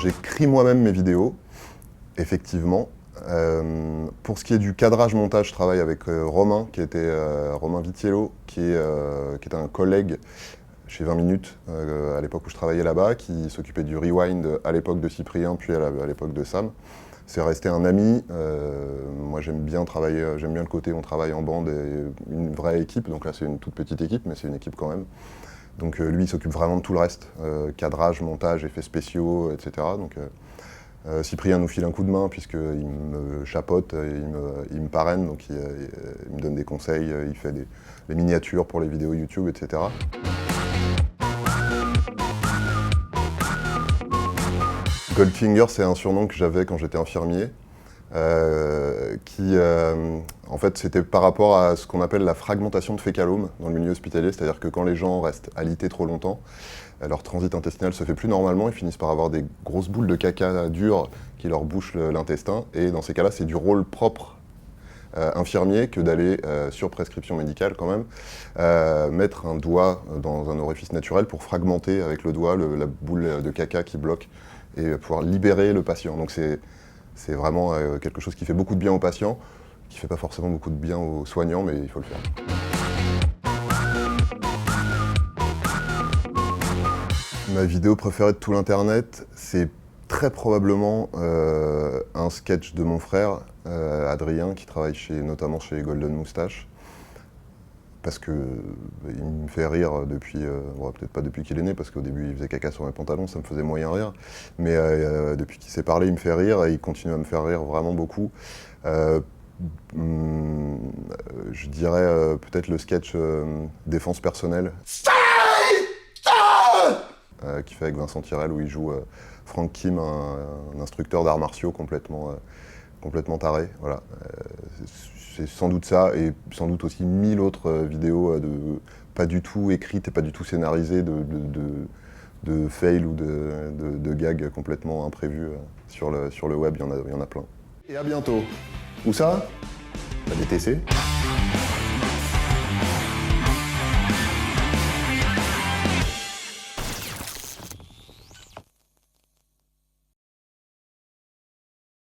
J'écris moi-même mes vidéos, effectivement. Pour ce qui est du cadrage-montage, je travaille avec Romain, Romain Vitiello, qui était un collègue chez 20 minutes à l'époque où je travaillais là-bas, qui s'occupait du rewind à l'époque de Cyprien, puis à l'époque de Sam. C'est resté un ami. Moi, j'aime bien travailler, j'aime bien le côté on travaille en bande et une vraie équipe. Donc là, c'est une toute petite équipe, mais c'est une équipe quand même. Donc lui, il s'occupe vraiment de tout le reste, cadrage, montage, effets spéciaux, etc. Donc Cyprien nous file un coup de main puisqu'il me chapeaute, il me parraine, donc il me donne des conseils, il fait les miniatures pour les vidéos YouTube, etc. Goldfinger, c'est un surnom que j'avais quand j'étais infirmier, en fait, c'était par rapport à ce qu'on appelle la fragmentation de fécalome dans le milieu hospitalier, c'est-à-dire que quand les gens restent alités trop longtemps, leur transit intestinal se fait plus normalement, ils finissent par avoir des grosses boules de caca dures qui leur bouchent l'intestin, et dans ces cas-là, c'est du rôle propre infirmier que d'aller, sur prescription médicale quand même, mettre un doigt dans un orifice naturel pour fragmenter avec le doigt la boule de caca qui bloque et pouvoir libérer le patient. Donc c'est vraiment quelque chose qui fait beaucoup de bien aux patients, qui ne fait pas forcément beaucoup de bien aux soignants, mais il faut le faire. Ma vidéo préférée de tout l'internet, c'est très probablement un sketch de mon frère, Adrien, qui travaille notamment chez Golden Moustache. Parce qu'il me fait rire depuis, peut-être pas depuis qu'il est né, parce qu'au début il faisait caca sur mes pantalons, ça me faisait moyen rire. Mais depuis qu'il s'est parlé, il me fait rire et il continue à me faire rire vraiment beaucoup. Je dirais peut-être le sketch Défense personnelle, qu'il fait avec Vincent Tirel, où il joue Frank Kim, un instructeur d'arts martiaux complètement taré. Voilà. C'est sans doute ça, et sans doute aussi 1000 autres vidéos pas du tout écrites et pas du tout scénarisées, de fails ou de gags complètement imprévus sur le web, il y en a plein. Et à bientôt. Où ça? La DTC.